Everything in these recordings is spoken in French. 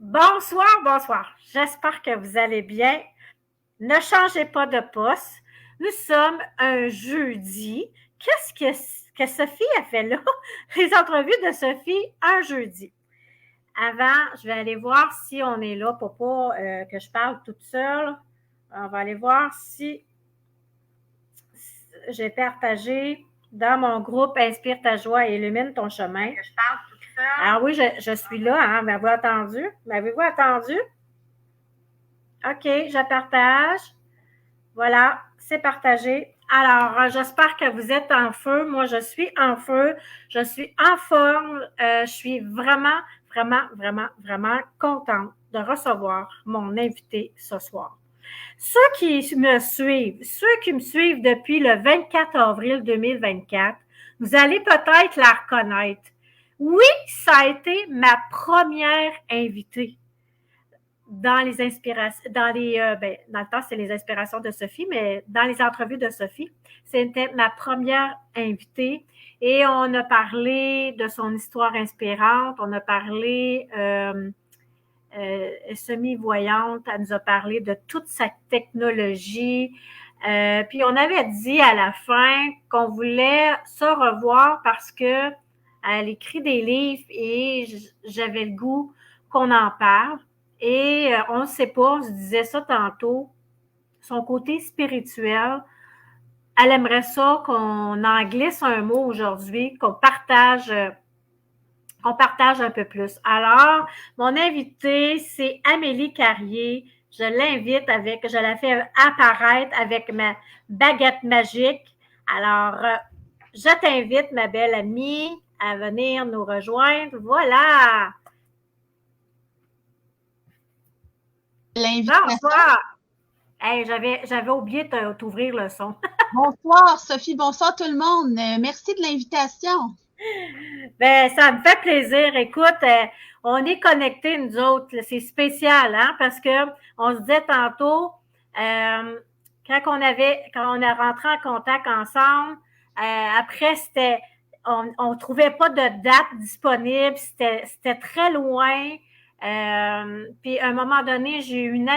Bonsoir, bonsoir. J'espère que vous allez bien. Ne changez pas de poste. Nous sommes un jeudi. Qu'est-ce que Sophie a fait là? Les entrevues de Sophie un jeudi. Avant, je vais aller voir si on est là pour pas que je parle toute seule. On va aller voir si j'ai partagé dans mon groupe Inspire ta joie et illumine ton chemin. Que je parle toute seule. Ah oui, je suis là. Hein? M'avez-vous attendu? M'avez-vous attendu? OK, je partage. Voilà, c'est partagé. Alors, j'espère que vous êtes en feu. Moi, je suis en feu. Je suis en forme. Je suis vraiment, vraiment, vraiment, vraiment contente de recevoir mon invité ce soir. Ceux qui me suivent depuis le 24 avril 2024, vous allez peut-être la reconnaître. Oui, ça a été ma première invitée dans les inspirations, dans le temps, c'est les inspirations de Sophie, mais dans les entrevues de Sophie, c'était ma première invitée et on a parlé de son histoire inspirante, on a parlé semi-voyante, elle nous a parlé de toute sa technologie, puis on avait dit à la fin qu'on voulait se revoir parce que elle écrit des livres et j'avais le goût qu'on en parle. Et on ne sait pas, on se disait ça tantôt, son côté spirituel, elle aimerait ça qu'on en glisse un mot aujourd'hui, qu'on partage un peu plus. Alors, mon invitée, c'est Amélie Carrier. Je la fais apparaître avec ma baguette magique. Alors, je t'invite, ma belle amie, à venir nous rejoindre. Voilà! Bonsoir! Hey, j'avais oublié de t'ouvrir le son. Bonsoir, Sophie. Bonsoir, tout le monde. Merci de l'invitation. Ben, ça me fait plaisir. Écoute, on est connectés, nous autres. C'est spécial, hein, parce que on se disait tantôt, quand on a rentré en contact ensemble, après, on trouvait pas de date disponible. C'était très loin. Puis, à un moment donné, j'ai eu une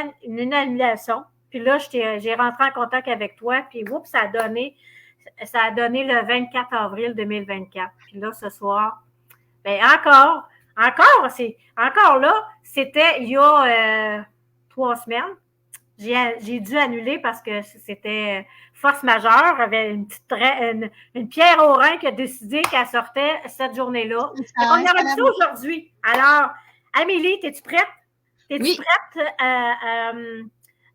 annulation. Puis là, j'ai rentré en contact avec toi. Puis, oups, ça a donné le 24 avril 2024. Puis là, ce soir, ben encore là, c'était il y a 3 semaines. J'ai dû annuler parce que c'était force majeure. Il y avait une pierre au rein qui a décidé qu'elle sortait cette journée-là. On aurait dit ça aujourd'hui. Alors, Amélie, es-tu prête? Es-tu prête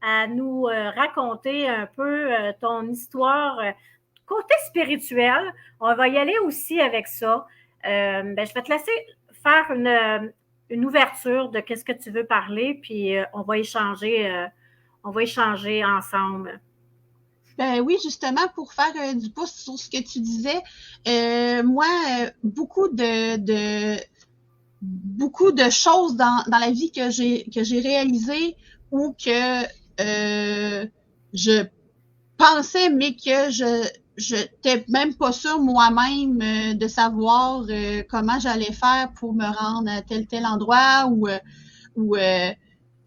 à nous raconter un peu ton histoire côté spirituel? On va y aller aussi avec ça. Je vais te laisser faire une ouverture de qu'est-ce que tu veux parler, puis on va échanger ensemble. Ben oui, justement, pour faire du pouce sur ce que tu disais, moi, beaucoup de choses dans la vie que j'ai réalisées ou que je pensais, mais que je n'étais même pas sûre moi-même de savoir comment j'allais faire pour me rendre à tel endroit ou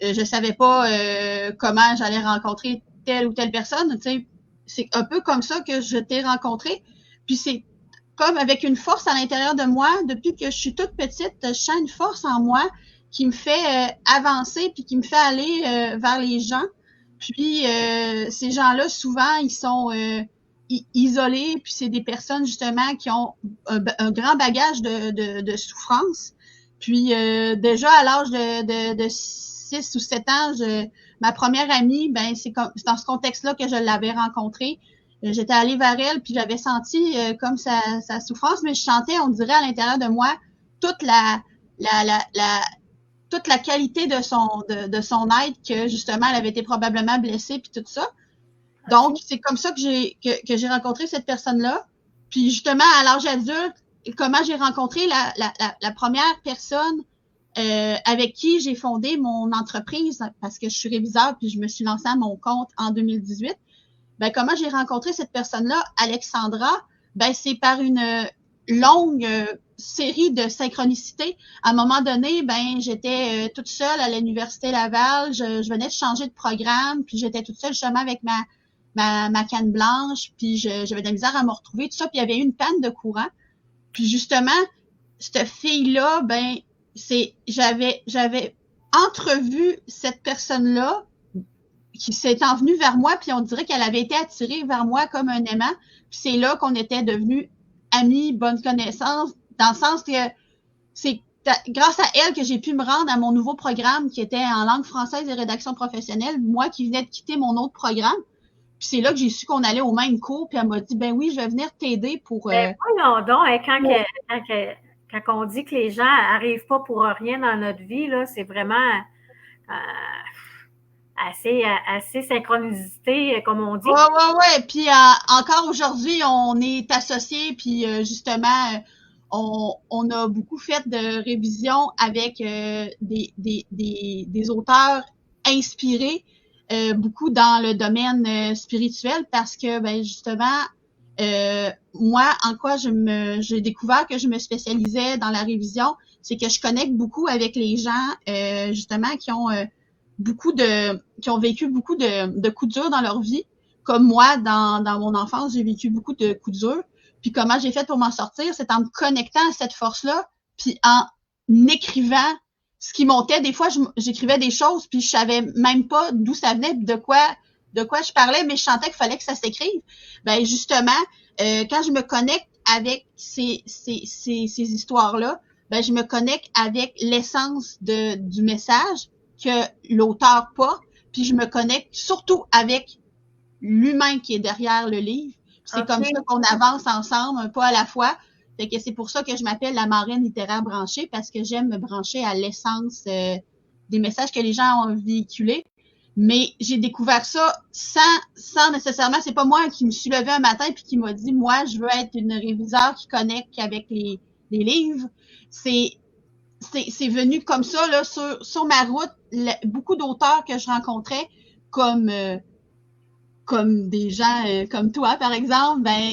je savais pas comment j'allais rencontrer telle ou telle personne. Tu sais, c'est un peu comme ça que je t'ai rencontré. Puis c'est comme avec une force à l'intérieur de moi. Depuis que je suis toute petite, je sens une force en moi qui me fait avancer puis qui me fait aller vers les gens. Puis ces gens-là, souvent, ils sont isolés, puis c'est des personnes justement qui ont un grand bagage de souffrance. Puis déjà à l'âge de 6 ou 7 ans, ma première amie, ben c'est dans ce contexte-là que je l'avais rencontrée. J'étais allée vers elle, puis j'avais senti comme sa souffrance, mais je sentais, on dirait, à l'intérieur de moi, toute toute la qualité de son être, que justement, elle avait été probablement blessée, puis tout ça. Donc, c'est comme ça que j'ai rencontré cette personne-là. Puis justement, à l'âge adulte, comment j'ai rencontré la première personne avec qui j'ai fondé mon entreprise, parce que je suis réviseur, puis je me suis lancée à mon compte en 2018. Ben, comment j'ai rencontré cette personne-là, Alexandra? Ben, c'est par une longue série de synchronicités. À un moment donné, ben j'étais toute seule à l'Université Laval. Je venais de changer de programme, puis j'étais toute seule justement avec ma canne blanche, puis j'avais de la misère à me retrouver, tout ça, puis il y avait eu une panne de courant. Puis justement, cette fille-là, ben j'avais entrevu cette personne-là qui s'est envenue vers moi, puis on dirait qu'elle avait été attirée vers moi comme un aimant. Puis c'est là qu'on était devenus amis, bonnes connaissances, dans le sens que c'est grâce à elle que j'ai pu me rendre à mon nouveau programme qui était en langue française et rédaction professionnelle, moi qui venais de quitter mon autre programme. Puis c'est là que j'ai su qu'on allait au même cours, puis elle m'a dit, ben oui, je vais venir t'aider pour... Ben, voyons donc, quand on dit que les gens n'arrivent pas pour rien dans notre vie, là, c'est vraiment assez synchronicité, comme on dit. Ouais. Puis encore aujourd'hui, on est associés, puis justement, on a beaucoup fait de révisions avec des auteurs inspirés, beaucoup dans le domaine spirituel, parce que ben justement, moi, en quoi j'ai découvert que je me spécialisais dans la révision, c'est que je connecte beaucoup avec les gens justement qui ont vécu beaucoup de coups durs dans leur vie. Comme moi, dans mon enfance, j'ai vécu beaucoup de coups durs. Puis comment j'ai fait pour m'en sortir, c'est en me connectant à cette force-là, puis en écrivant ce qui montait. Des fois, j'écrivais des choses, puis je savais même pas d'où ça venait, de quoi je parlais, mais je sentais qu'il fallait que ça s'écrive. Ben justement, quand je me connecte avec ces histoires-là, ben je me connecte avec l'essence du message que l'auteur porte, puis je me connecte surtout avec l'humain qui est derrière le livre. C'est comme ça qu'on avance ensemble, un pas à la fois. Fait que c'est pour ça que je m'appelle la marraine littéraire branchée, parce que j'aime me brancher à l'essence des messages que les gens ont véhiculés. Mais j'ai découvert ça sans nécessairement, c'est pas moi qui me suis levée un matin puis qui m'a dit, moi, je veux être une réviseure qui connecte avec les livres. C'est venu comme ça, là, sur ma route. Beaucoup d'auteurs que je rencontrais, comme des gens comme toi, par exemple, ben,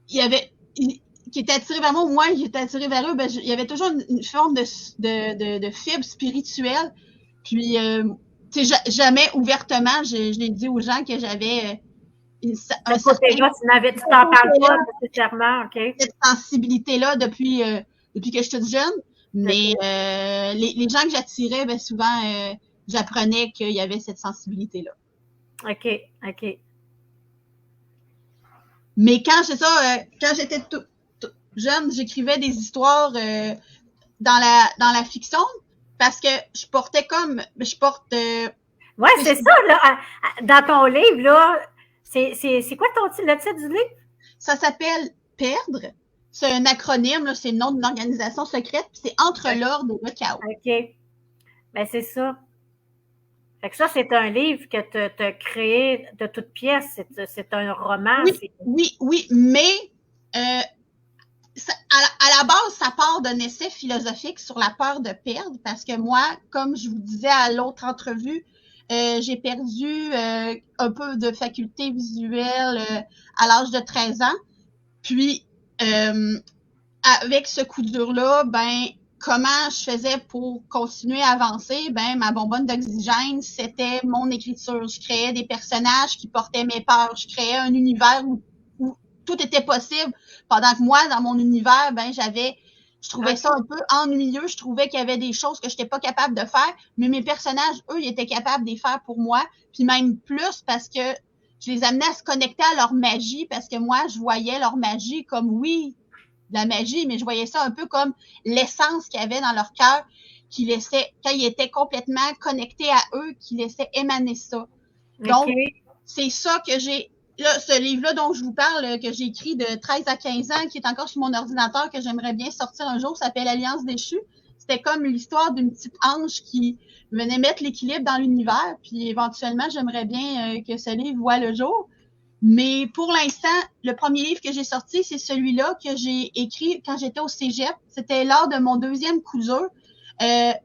qui étaient attirés vers moi, ou moi, j'étais attirée vers eux, ben, il y avait toujours une forme de fibre spirituelle. Puis, jamais ouvertement, je l'ai dit aux gens que j'avais un côté-là, tu t'en parles pas nécessairement, OK? Cette sensibilité-là depuis que je suis toute jeune. Mais les gens que j'attirais, ben souvent, j'apprenais qu'il y avait cette sensibilité-là. OK. Mais quand j'étais toute jeune, j'écrivais des histoires dans la fiction, parce que je porte... ouais, c'est ça, là. Dans ton livre, là, c'est quoi le titre du livre? Ça s'appelle Perdre. C'est un acronyme, là, c'est le nom d'une organisation secrète, puis c'est Entre l'ordre et le chaos. OK. Ben, c'est ça. Fait que ça, c'est un livre que tu as créé de toutes pièces. C'est un roman. Oui, mais à la base, ça part d'un essai philosophique sur la peur de perdre, parce que moi, comme je vous disais à l'autre entrevue, j'ai perdu un peu de faculté visuelle à l'âge de 13 ans. Puis, avec ce coup dur-là, ben, comment je faisais pour continuer à avancer? Ben, ma bonbonne d'oxygène, c'était mon écriture. Je créais des personnages qui portaient mes peurs. Je créais un univers où tout était possible. Pendant que moi, dans mon univers, ben, je trouvais ça un peu ennuyeux. Je trouvais qu'il y avait des choses que je n'étais pas capable de faire. Mais mes personnages, eux, ils étaient capables de les faire pour moi. Puis même plus, parce que je les amenais à se connecter à leur magie, parce que moi, je voyais leur magie comme, oui, de la magie, mais je voyais ça un peu comme l'essence qu'il y avait dans leur cœur, qui laissait, quand ils étaient complètement connectés à eux, qui laissait émaner ça. Donc, c'est ça que là, ce livre-là dont je vous parle, que j'ai écrit de 13 à 15 ans, qui est encore sur mon ordinateur, que j'aimerais bien sortir un jour, s'appelle Alliance déchue. C'était comme l'histoire d'une petite ange qui venait mettre l'équilibre dans l'univers, puis éventuellement, j'aimerais bien que ce livre voit le jour. Mais pour l'instant, le premier livre que j'ai sorti, c'est celui-là que j'ai écrit quand j'étais au cégep. C'était lors de mon deuxième coup dur.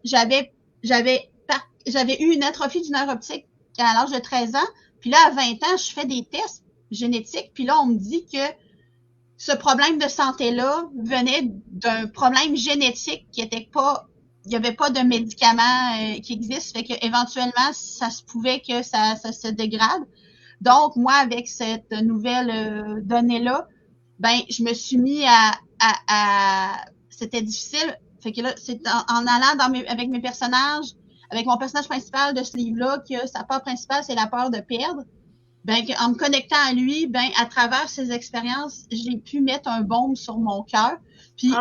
J'avais eu une atrophie du nerf optique à l'âge de 13 ans. Puis là, à 20 ans, je fais des tests génétiques. Puis là, on me dit que ce problème de santé-là venait d'un problème génétique qui était pas, il y avait pas de médicament qui existe, fait que éventuellement ça se pouvait que ça se dégrade. Donc moi avec cette nouvelle donnée-là, ben je me suis mis à c'était difficile. Fait que là, c'est en allant avec mes personnages, avec mon personnage principal de ce livre-là, que sa peur principale, c'est la peur de perdre. Ben, en me connectant à lui, ben, à travers ses expériences, j'ai pu mettre un baume sur mon cœur. Puis,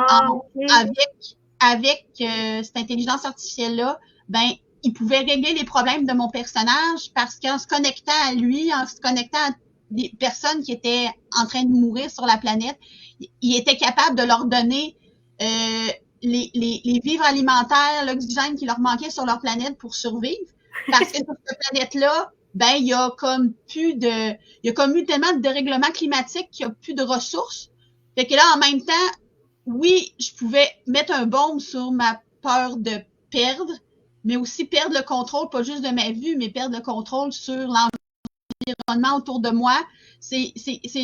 avec cette intelligence artificielle-là, ben, il pouvait régler les problèmes de mon personnage parce qu'en se connectant à lui, en se connectant à des personnes qui étaient en train de mourir sur la planète, il était capable de leur donner les vivres alimentaires, l'oxygène qui leur manquait sur leur planète pour survivre. Parce que sur cette planète-là, ben, il y a comme eu tellement de dérèglement climatique qu'il y a plus de ressources. Fait que là, en même temps, oui, je pouvais mettre un baume sur ma peur de perdre, mais aussi perdre le contrôle, pas juste de ma vue, mais perdre le contrôle sur l'environnement autour de moi. C'est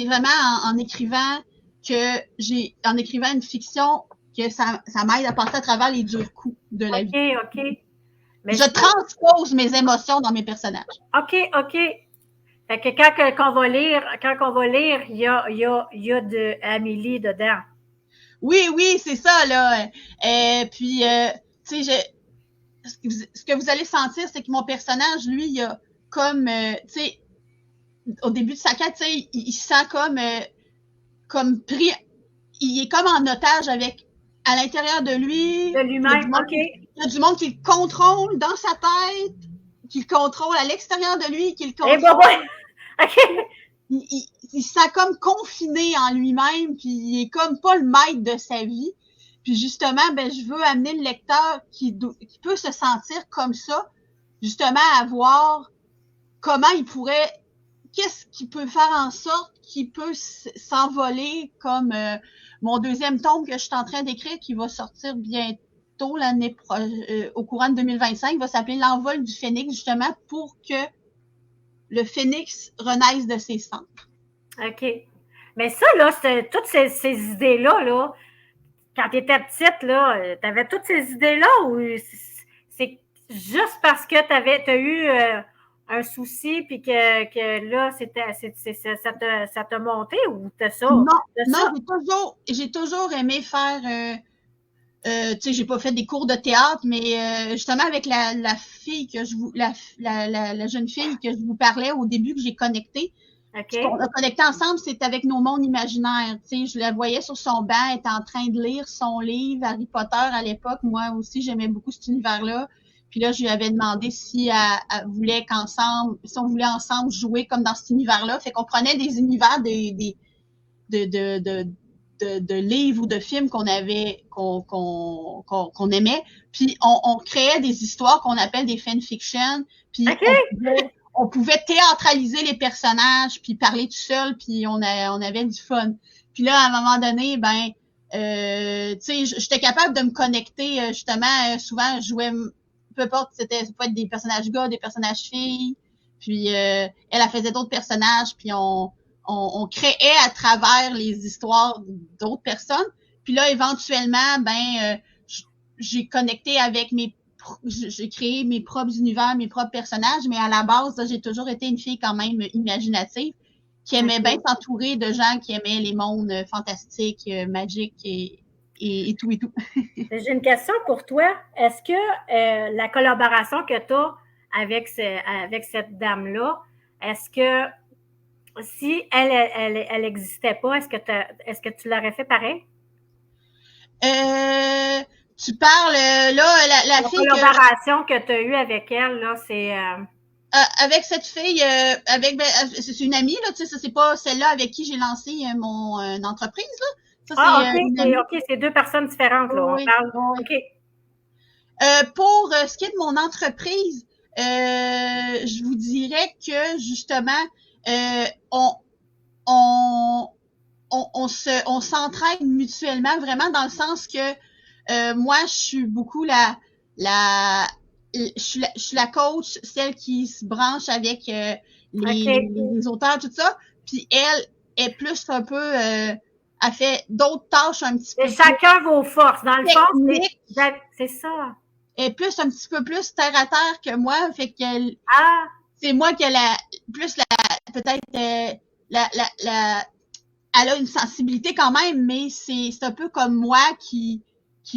vraiment en écrivant une fiction que ça m'aide à passer à travers les durs coups de la vie. OK. Mais je transpose mes émotions dans mes personnages. OK. Fait que quand on va lire, il y a de Amélie dedans. Oui, c'est ça, là. Puis, tu sais, ce que vous allez sentir, c'est que mon personnage, lui, il a comme, tu sais, au début de sa quête, tu sais, il se sent comme pris, il est comme en otage à l'intérieur de lui. De lui-même, il y a du monde qui le contrôle dans sa tête, qui le contrôle à l'extérieur de lui, qui le contrôle. OK. Il se sent comme confiné en lui-même, puis il est comme pas le maître de sa vie. Puis justement, ben je veux amener le lecteur qui peut se sentir comme ça, justement à voir comment il pourrait, qu'est-ce qui peut faire en sorte qu'il peut s'envoler, comme mon deuxième tome que je suis en train d'écrire, qui va sortir bientôt au courant de 2025, va s'appeler L'envol du phénix, justement pour que le phénix renaisse de ses cendres. OK. Mais ça, là, toutes ces idées-là, là, quand tu étais petite, là, tu avais toutes ces idées-là ou c'est juste parce que tu as eu un souci puis que là, ça t'a monté ou t'as ça? Non, j'ai toujours aimé faire... tu sais, j'ai pas fait des cours de théâtre, mais justement avec la fille que la jeune fille que je vous parlais au début que j'ai connecté, on a connecté ensemble, c'est avec nos mondes imaginaires. Tu sais, je la voyais sur son banc, elle était en train de lire son livre Harry Potter à l'époque. Moi aussi, j'aimais beaucoup cet univers-là. Puis là, je lui avais demandé si elle voulait si on voulait ensemble jouer comme dans cet univers-là. Fait qu'on prenait des univers de livres ou de films qu'on aimait, puis on créait des histoires qu'on appelle des fanfictions, puis on pouvait théâtraliser les personnages, puis parler tout seul, puis on avait du fun. Puis là, à un moment donné, ben, tu sais, j'étais capable de me connecter, justement, souvent, je jouais, peu importe, ça peut être des personnages gars, des personnages filles, puis elle faisait d'autres personnages, puis on créait à travers les histoires d'autres personnes. Puis là, éventuellement, ben, j'ai connecté avec j'ai créé mes propres univers, mes propres personnages, mais à la base, là, j'ai toujours été une fille quand même imaginative, qui aimait bien s'entourer de gens qui aimaient les mondes fantastiques, magiques et tout et tout. J'ai une question pour toi. Est-ce que la collaboration que tu as avec cette dame-là, est-ce que si elle n'existait pas, est-ce que tu l'aurais fait pareil? Tu parles là, la fille. La collaboration que tu as eue avec elle, là, c'est. Avec cette fille, c'est une amie, là, tu sais, c'est pas celle-là avec qui j'ai lancé mon entreprise, là. Ça, OK, c'est deux personnes différentes, là. Oui, on parle. Oui. OK. Pour ce qui est de mon entreprise, je vous dirais que justement, on s'entraide mutuellement, vraiment dans le sens que moi, je suis beaucoup je suis la coach, celle qui se branche avec les auteurs, tout ça. Puis elle est plus un peu, elle elle fait d'autres tâches un petit peu. Et chacun vos forces. Dans le fond, c'est ça. Elle est plus un petit peu plus terre à terre que moi, fait qu'elle. Ah! C'est moi qui ai peut-être elle a une sensibilité quand même, mais c'est un peu comme moi qui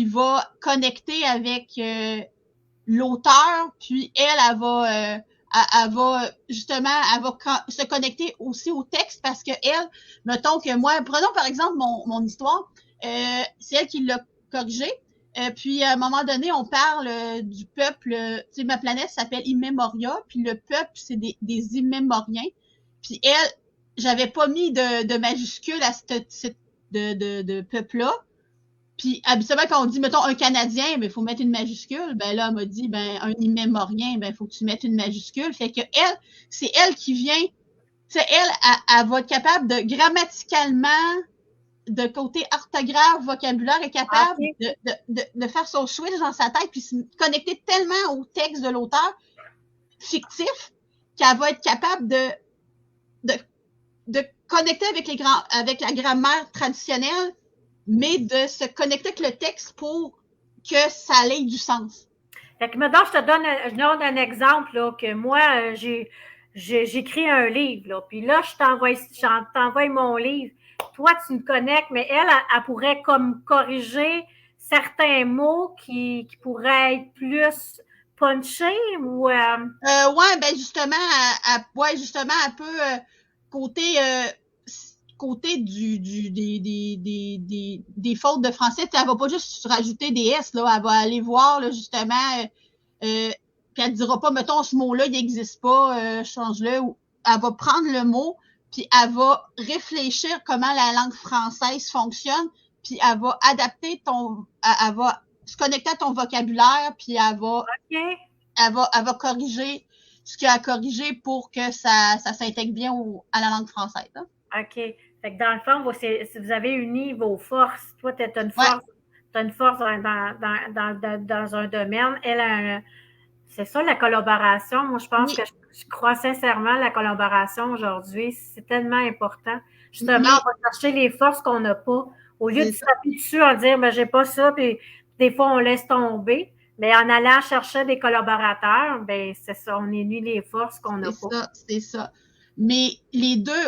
va connecter avec l'auteur, puis elle va justement, se connecter aussi au texte parce que elle, mettons que moi, prenons par exemple mon histoire, c'est elle qui l'a corrigée. Puis à un moment donné, on parle du peuple. Tu sais, ma planète s'appelle Immemoria, puis le peuple c'est des Immémoriens. Puis elle, j'avais pas mis de majuscule à de peuple-là. Puis habituellement quand on dit mettons un Canadien, ben faut mettre une majuscule. Ben là, elle m'a dit ben un Immémorien, ben faut que tu mettes une majuscule. Fait que elle, c'est elle qui vient. Tu sais, elle va être capable de grammaticalement, de côté orthographe, vocabulaire, est capable de faire son switch dans sa tête puis se connecter tellement au texte de l'auteur fictif qu'elle va être capable de connecter avec la grammaire traditionnelle, mais de se connecter avec le texte pour que ça ait du sens. Fait que maintenant, je donne un exemple, là, que moi, j'écris un livre, là, puis là, je t'envoie mon livre. Toi, tu me connectes, mais elle pourrait comme corriger certains mots qui pourraient être plus punchés ou... ouais, ben justement, un peu côté des fautes de français. Elle va pas juste rajouter des S, là, elle va aller voir là, justement, puis elle dira pas, mettons, ce mot-là, il n'existe pas, change-le. Ou elle va prendre le mot, puis elle va réfléchir comment la langue française fonctionne, puis elle va adapter elle va se connecter à ton vocabulaire, puis elle va corriger ce qu'il y a à corriger pour que ça s'intègre bien à la langue française. Hein? OK. Fait que dans le fond, vous avez uni vos forces. Toi, tu as une force, t'as une force dans un domaine. Elle c'est ça, la collaboration. Moi, je pense que je crois sincèrement à la collaboration aujourd'hui. C'est tellement important. Justement, on va chercher les forces qu'on n'a pas. Au lieu de se taper dessus en dire, ben, j'ai pas ça, puis des fois, on laisse tomber. Mais en allant chercher des collaborateurs, ben, c'est ça, on unit les forces qu'on n'a pas. C'est ça. Mais les deux,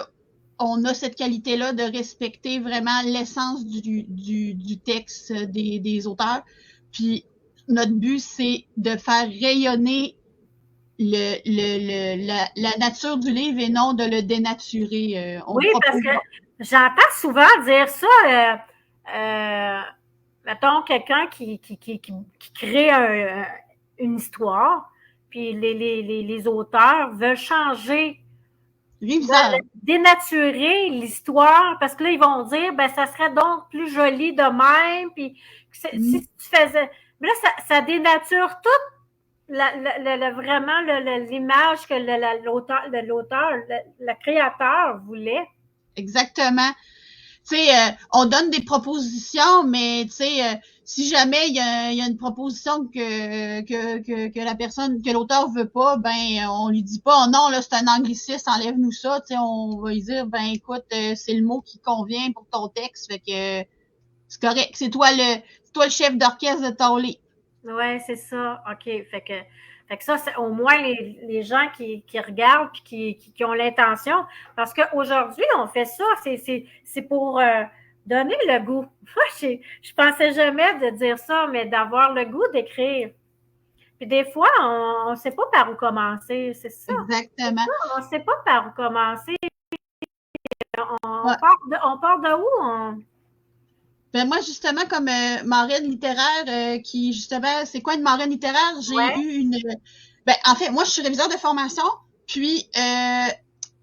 on a cette qualité-là de respecter vraiment l'essence du texte des auteurs. Puis, notre but, c'est de faire rayonner la nature du livre et non de le dénaturer. Oui, parce que j'entends souvent dire ça. Mettons, quelqu'un qui crée une histoire, puis les auteurs veulent changer, dénaturer l'histoire, parce que là, ils vont dire, ben, ça serait donc plus joli de même, puis si tu faisais... Mais là, ça dénature toute vraiment l'image que l'auteur, le créateur voulait. Exactement. Tu sais, on donne des propositions, mais tu sais, si jamais il y a une proposition que la personne, que l'auteur veut pas, ben on lui dit pas, oh non, là c'est un anglicisme, enlève-nous ça. Tu sais, on va lui dire, ben écoute, c'est le mot qui convient pour ton texte, fait que c'est correct. C'est toi le chef d'orchestre de ton livre. Ouais, c'est ça. OK. Fait que ça, c'est au moins les gens qui regardent et qui ont l'intention. Parce qu'aujourd'hui, on fait ça. C'est pour donner le goût. Je pensais jamais de dire ça, mais d'avoir le goût d'écrire. Puis des fois, on ne sait pas par où commencer. C'est ça. Exactement. On ne sait pas par où commencer. On part de où? Ben moi, justement, comme marraine littéraire, qui, justement, c'est quoi une marraine littéraire? J'ai eu une... Ben, en fait, moi, je suis réviseur de formation, puis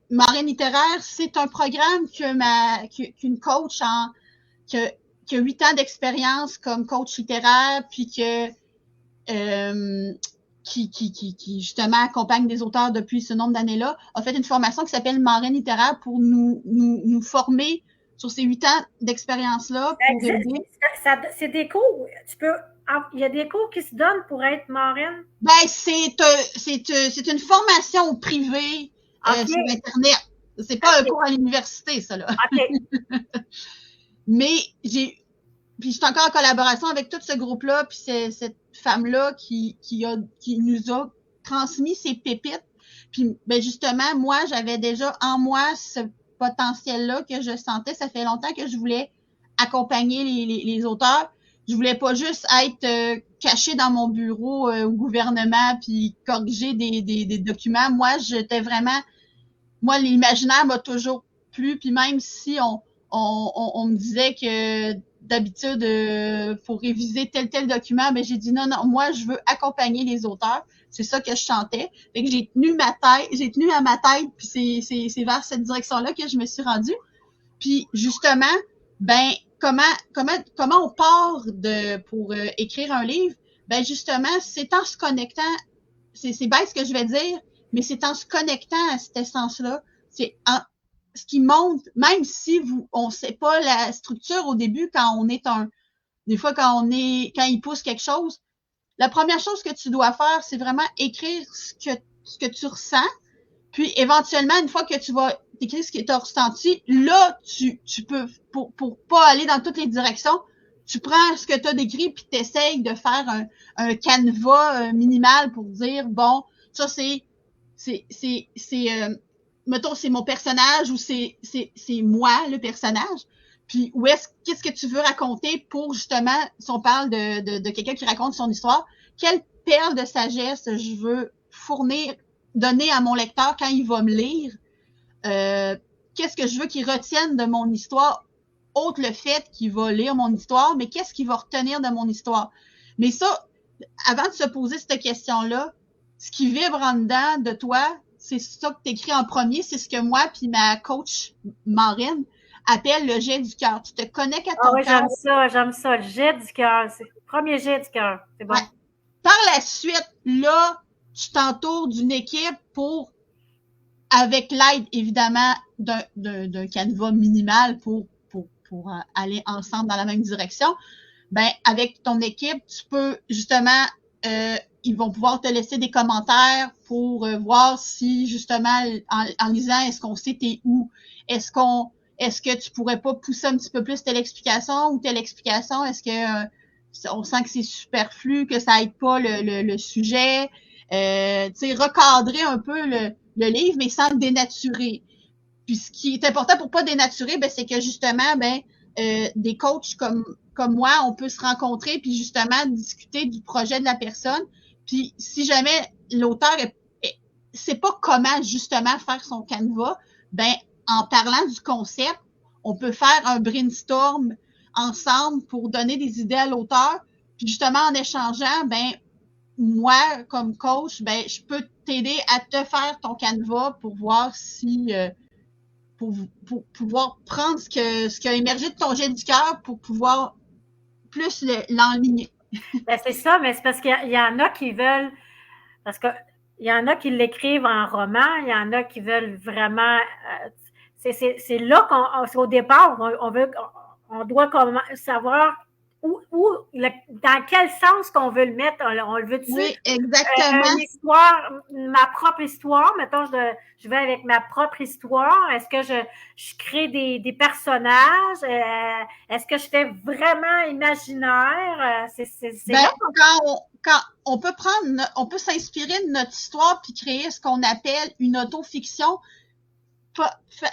marraine littéraire, c'est un programme qu'une coach qui a 8 ans d'expérience comme coach littéraire, puis qui justement accompagne des auteurs depuis ce nombre d'années-là, a fait une formation qui s'appelle marraine littéraire pour nous former sur ces 8 ans d'expérience-là. C'est des cours. Il y a des cours qui se donnent pour être marraine? Ben, c'est une formation privée sur Internet. C'est pas un cours à l'université, ça, là. OK. Mais puis je suis encore en collaboration avec tout ce groupe-là, puis cette femme-là qui nous a transmis ces pépites. Puis ben justement, moi, j'avais déjà en moi ce potentiel-là que je sentais. Ça fait longtemps que je voulais accompagner les auteurs. Je voulais pas juste être cachée dans mon bureau au gouvernement puis corriger des documents. Moi, l'imaginaire m'a toujours plu, puis même si on me disait que d'habitude, faut réviser tel document, ben j'ai dit non, moi, je veux accompagner les auteurs. C'est ça que je chantais. Fait que j'ai tenu à ma tête, puis c'est vers cette direction-là que je me suis rendue. Puis justement, ben comment on part pour écrire un livre? Ben justement, c'est en se connectant, c'est bête ce que je vais dire, mais c'est en se connectant à cette essence-là. C'est en ce qui monte, même si on sait pas la structure au début quand on est des fois quand il pousse quelque chose, la première chose que tu dois faire, c'est vraiment écrire ce que tu ressens. Puis éventuellement, une fois que tu vas écrire ce que tu as ressenti, là, tu peux, pour pas aller dans toutes les directions, tu prends ce que tu as décrit puis tu essayes de faire un canevas minimal pour dire, bon, ça mettons, c'est mon personnage ou c'est moi, le personnage. Puis qu'est-ce que tu veux raconter pour justement, si on parle de quelqu'un qui raconte son histoire, quelle perle de sagesse je veux donner à mon lecteur quand il va me lire. Qu'est-ce que je veux qu'il retienne de mon histoire, autre le fait qu'il va lire mon histoire, mais qu'est-ce qu'il va retenir de mon histoire? Mais ça, avant de se poser cette question-là, ce qui vibre en dedans de toi, c'est ça que tu écris en premier, c'est ce que moi puis ma coach Maureen appelle le jet du cœur. Tu te connectes à ton cœur. J'aime ça, le jet du cœur. C'est le premier jet du cœur. C'est bon. Ouais. Par la suite, là, tu t'entoures d'une équipe avec l'aide, évidemment, d'un canevas minimal pour aller ensemble dans la même direction. Ben, avec ton équipe, tu peux, justement, ils vont pouvoir te laisser des commentaires pour voir si, justement, en lisant, est-ce qu'on sait t'es où? Est-ce que tu pourrais pas pousser un petit peu plus telle explication ou telle explication? Est-ce que on sent que c'est superflu, que ça aide pas le sujet? Tu sais, recadrer un peu le livre, mais sans le dénaturer. Puis ce qui est important pour pas dénaturer, ben, c'est que justement, des coachs comme moi, on peut se rencontrer puis justement discuter du projet de la personne. Puis si jamais l'auteur sait pas comment justement faire son canevas, ben en parlant du concept, on peut faire un brainstorm ensemble pour donner des idées à l'auteur. Puis justement en échangeant, ben moi comme coach, ben je peux t'aider à te faire ton canevas pour voir si pour pouvoir prendre ce qui a émergé de ton jet du cœur pour pouvoir plus l'enligner. Ben, c'est ça, mais c'est parce qu'il y en a qui veulent, parce que il y en a qui l'écrivent en roman, il y en a qui veulent vraiment, c'est là au départ, on doit savoir dans quel sens qu'on veut le mettre, on le veut-tu? Oui, exactement. Une histoire, ma propre histoire, mettons, je vais avec ma propre histoire. Est-ce que je crée des personnages? Est-ce que je fais vraiment imaginaire? Quand on peut s'inspirer de notre histoire puis créer ce qu'on appelle une autofiction,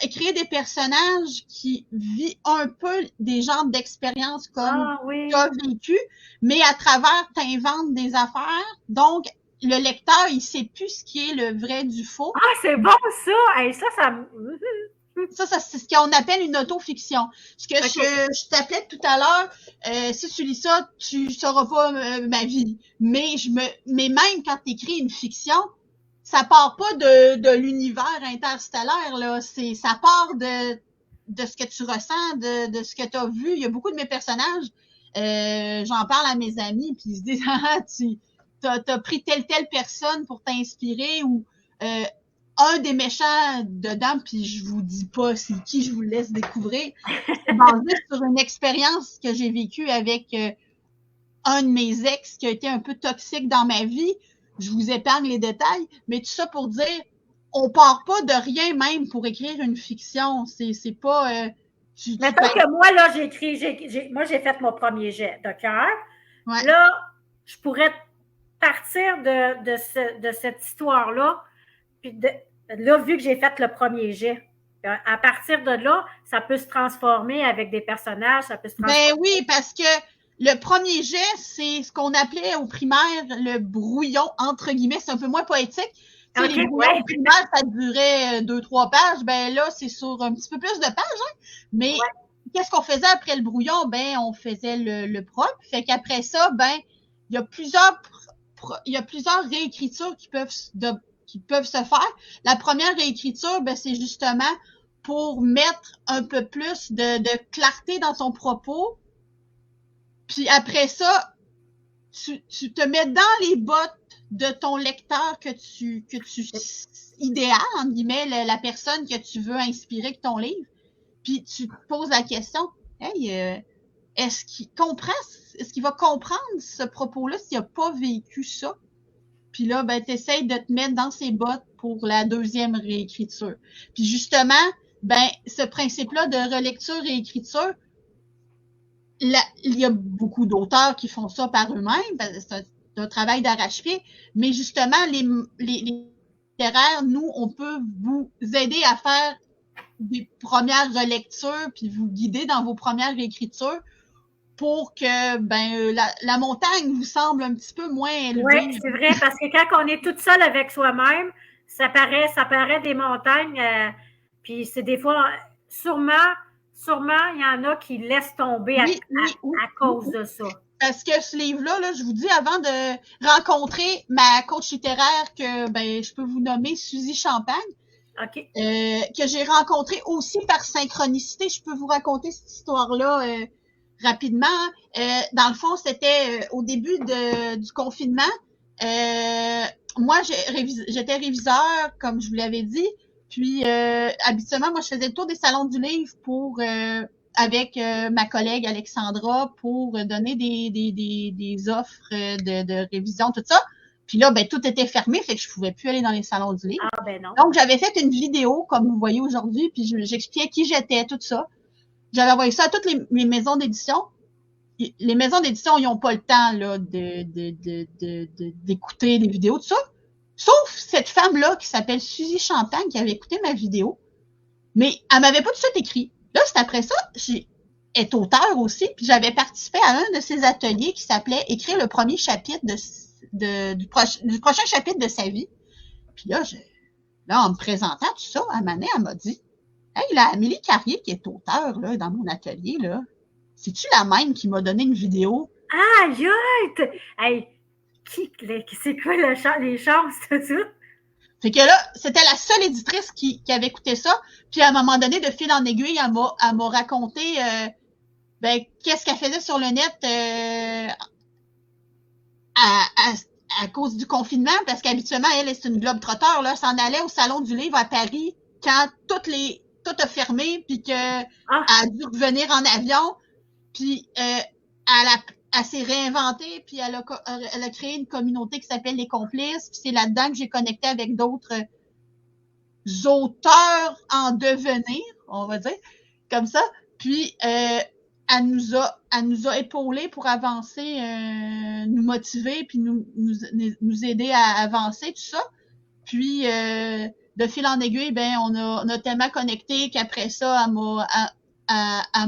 créer des personnages qui vivent un peu des genres d'expériences comme tu as vécu, mais à travers, t'inventes des affaires. Donc, le lecteur, il sait plus ce qui est le vrai du faux. Ah, c'est bon ça! Hey, ça, c'est ce qu'on appelle une autofiction. Ce que je t'appelais tout à l'heure, si tu lis ça, tu sauras pas ma vie. Mais même quand tu écris une fiction, ça part pas de l'univers interstellaire, là. Ça part de ce que tu ressens, de ce que tu as vu. Il y a beaucoup de mes personnages, j'en parle à mes amis, puis ils se disent, tu t'as pris telle personne pour t'inspirer, ou un des méchants dedans, puis je vous dis pas c'est qui, je vous laisse découvrir. C'est basé sur une expérience que j'ai vécue avec un de mes ex qui a été un peu toxique dans ma vie. Je vous épargne les détails, mais tout ça pour dire, on part pas de rien même pour écrire une fiction. C'est pas, Mettons que moi, là, j'ai fait mon premier jet de cœur. Ouais. Là, je pourrais partir de cette histoire-là, puis là, vu que j'ai fait le premier jet, à partir de là, ça peut se transformer avec des personnages, ça peut se transformer. Ben oui, parce que le premier jet, c'est ce qu'on appelait au primaire le brouillon, entre guillemets, c'est un peu moins poétique. Tu sais, les brouillons au primaire, ça durait 2-3 pages. Ben là, c'est sur un petit peu plus de pages, hein? Mais qu'est-ce qu'on faisait après le brouillon? Ben, on faisait le propre. Fait qu'après ça, ben, il y a plusieurs réécritures qui peuvent se faire. La première réécriture, ben, c'est justement pour mettre un peu plus de clarté dans ton propos. Puis après ça, tu te mets dans les bottes de ton lecteur que tu idéal, entre guillemets, la personne que tu veux inspirer avec ton livre. Puis tu te poses la question, hey, est-ce qu'il va comprendre ce propos-là s'il n'a pas vécu ça? Puis là, ben, t'essayes de te mettre dans ses bottes pour la deuxième réécriture. Puis justement, ben, ce principe-là de relecture-réécriture, il y a beaucoup d'auteurs qui font ça par eux-mêmes, c'est un travail d'arrache-pied, mais justement, les littéraires, nous, on peut vous aider à faire des premières relectures, puis vous guider dans vos premières réécritures pour que ben la montagne vous semble un petit peu moins élevée. Oui, c'est vrai, parce que quand on est toute seule avec soi-même, ça paraît des montagnes, puis c'est des fois, sûrement, il y en a qui laissent tomber à cause de ça. Parce que ce livre-là, là, je vous dis, avant de rencontrer ma coach littéraire que ben je peux vous nommer Suzy Champagne, que j'ai rencontrée aussi par synchronicité. Je peux vous raconter cette histoire-là rapidement. Dans le fond, c'était au début du confinement. Moi, j'étais réviseur, comme je vous l'avais dit. Puis, habituellement, moi, je faisais le tour des salons du livre avec ma collègue Alexandra pour donner des offres de révision, tout ça. Puis là, ben, tout était fermé, fait que je pouvais plus aller dans les salons du livre. Ah, ben non. Donc, j'avais fait une vidéo, comme vous voyez aujourd'hui, puis j'expliquais qui j'étais, tout ça. J'avais envoyé ça à toutes les maisons d'édition. Les maisons d'édition, ils n'ont pas le temps là d'écouter des vidéos, tout ça. Sauf cette femme-là qui s'appelle Suzy Champagne, qui avait écouté ma vidéo. Mais elle m'avait pas tout de suite écrit. Là, c'est après ça, elle est auteure aussi, puis j'avais participé à un de ses ateliers qui s'appelait « Écrire le premier chapitre du prochain chapitre de sa vie ». Puis là, en me présentant tout ça, à un moment donné, elle m'a dit « Hey, la Amélie Carrier, qui est auteure là, dans mon atelier, là, c'est-tu la même qui m'a donné une vidéo? » Ah, yot! Hey, c'est quoi les chances de ça? Fait que là, c'était la seule éditrice qui avait écouté ça. Puis à un moment donné, de fil en aiguille, elle m'a raconté ben, qu'est-ce qu'elle faisait sur le net à cause du confinement, parce qu'habituellement, elle, c'est une globe-trotteur, là, s'en allait au Salon du Livre à Paris quand tout a fermé, puis qu'elle a dû revenir en avion, puis elle s'est réinventée, puis elle a créé une communauté qui s'appelle Les Complices, puis c'est là-dedans que j'ai connecté avec d'autres auteurs en devenir, on va dire, comme ça. Puis elle nous a épaulés pour avancer, nous motiver, puis nous aider à avancer, tout ça. Puis de fil en aiguille, ben on a tellement connecté qu'après ça, elle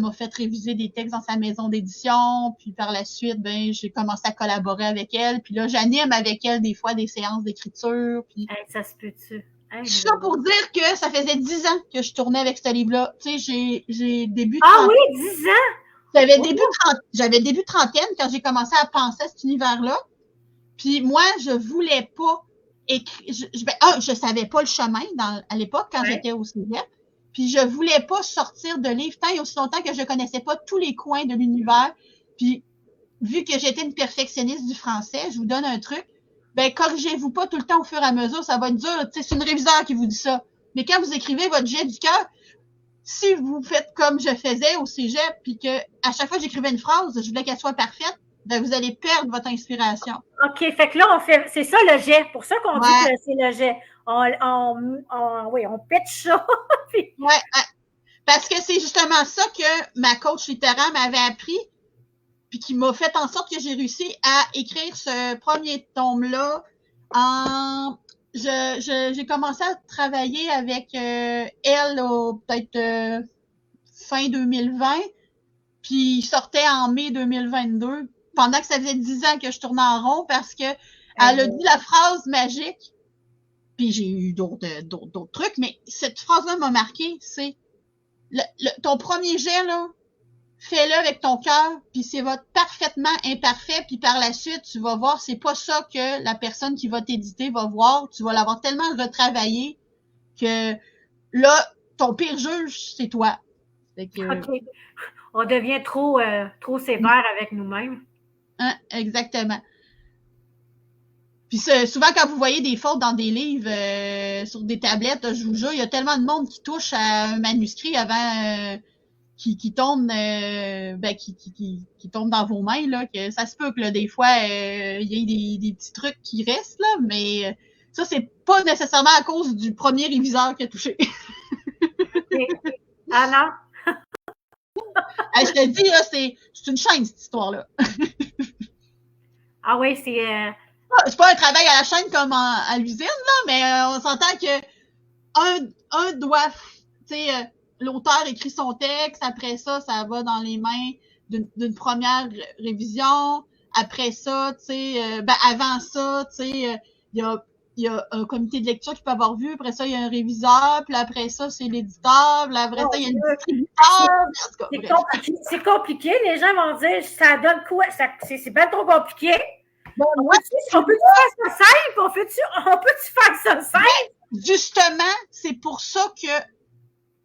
m'a fait réviser des textes dans sa maison d'édition, puis par la suite, ben j'ai commencé à collaborer avec elle, puis là j'anime avec elle des fois des séances d'écriture, puis ça se peut-tu? Tout ça pour dire que ça faisait 10 ans que je tournais avec ce livre-là. Tu sais, j'ai début trentaine. Ah oui, 10 ans? J'avais début trentaine quand j'ai commencé à penser à cet univers-là. Puis moi, je voulais pas écrire. Je savais pas le chemin à l'époque quand j'étais au cégep. Puis je voulais pas sortir de livre tant et aussi longtemps que je connaissais pas tous les coins de l'univers. Puis vu que j'étais une perfectionniste du français, je vous donne un truc. Ben, corrigez-vous pas tout le temps au fur et à mesure, ça va être dur. C'est une réviseure qui vous dit ça. Mais quand vous écrivez votre jet du cœur, si vous faites comme je faisais au cégep, puis que à chaque fois que j'écrivais une phrase, je voulais qu'elle soit parfaite, ben vous allez perdre votre inspiration. OK, fait que là, c'est ça le jet. Pour ça qu'on dit que c'est le jet. On pitch ça. Ouais. Parce que c'est justement ça que ma coach littéraire m'avait appris, puis qui m'a fait en sorte que j'ai réussi à écrire ce premier tome-là j'ai commencé à travailler avec elle peut-être fin 2020, puis il sortait en mai 2022, pendant que ça faisait 10 ans que je tournais en rond, parce que elle a dit la phrase magique, puis j'ai eu d'autres trucs, mais cette phrase-là m'a marqué, c'est ton premier jet, là, fais-le avec ton cœur, puis c'est votre parfaitement imparfait, puis par la suite, tu vas voir, c'est pas ça que la personne qui va t'éditer va voir, tu vas l'avoir tellement retravaillé que là, ton pire juge, c'est toi. Fait que, OK. On devient trop sévère avec nous-mêmes. Hein, exactement. Puis souvent, quand vous voyez des fautes dans des livres sur des tablettes, je vous jure, il y a tellement de monde qui touche à un manuscrit avant qui tombe qui tombe dans vos mains, là, que ça se peut que là, des fois, il y ait des petits trucs qui restent, là, mais ça, c'est pas nécessairement à cause du premier réviseur qui a touché. Ah non? Je te dis, là, c'est une chaîne, cette histoire-là. Ah oui, c'est... C'est pas un travail à la chaîne comme à l'usine, là, mais on s'entend que un doit, tu sais, l'auteur écrit son texte, après ça, ça va dans les mains d'une première révision, après ça, tu sais, avant ça, tu sais, il y a un comité de lecture qui peut avoir vu, après ça, il y a un réviseur, puis après ça, c'est l'éditeur, puis après ça, il y a le distributeur. C'est compliqué, les gens vont dire, ça donne quoi? C'est bien trop compliqué. Bon, on peut-tu faire ça simple? On peut-tu faire ça simple? Justement, c'est pour ça que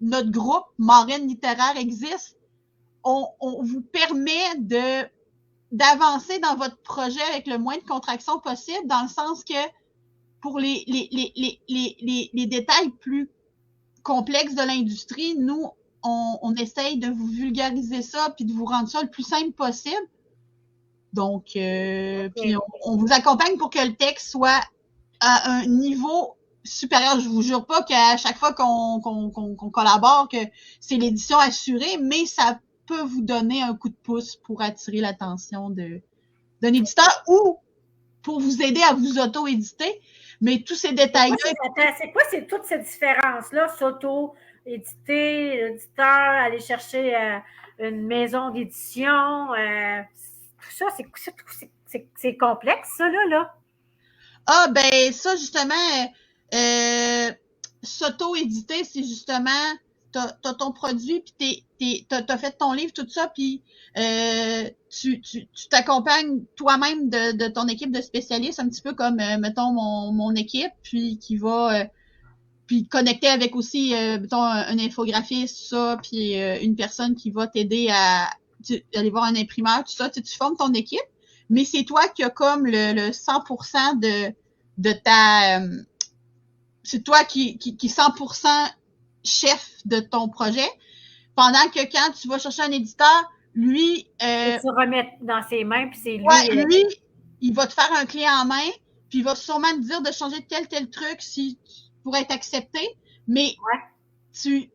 notre groupe Marraine littéraire existe. On vous permet d'avancer dans votre projet avec le moins de contractions possible, dans le sens que pour les détails plus complexes de l'industrie, nous, on essaye de vous vulgariser ça puis de vous rendre ça le plus simple possible. Donc, puis on vous accompagne pour que le texte soit à un niveau supérieur. Je vous jure pas qu'à chaque fois qu'on collabore, que c'est l'édition assurée, mais ça peut vous donner un coup de pouce pour attirer l'attention d'un éditeur ou pour vous aider à vous auto-éditer. Mais tous ces détails-là... C'est quoi toute cette différence-là? S'auto-éditer, l'éditeur, aller chercher une maison d'édition... tout ça, c'est complexe, ça, là. Ah, ben, ça, justement, s'auto-éditer, c'est justement, t'as ton produit, puis t'as fait ton livre, tout ça, puis tu t'accompagnes toi-même de ton équipe de spécialistes, un petit peu comme, mettons, mon équipe, puis qui va... puis connecter avec aussi, mettons, un infographiste, ça, puis une personne qui va t'aider à aller voir un imprimeur, tout ça, tu formes ton équipe, mais c'est toi qui as comme le 100% de ta... c'est toi qui 100% chef de ton projet, pendant que quand tu vas chercher un éditeur, lui... tu remettre dans ses mains, puis c'est lui... Ouais, lui, il va te faire un clé en main, puis il va sûrement te dire de changer tel truc pour être accepté, mais c'est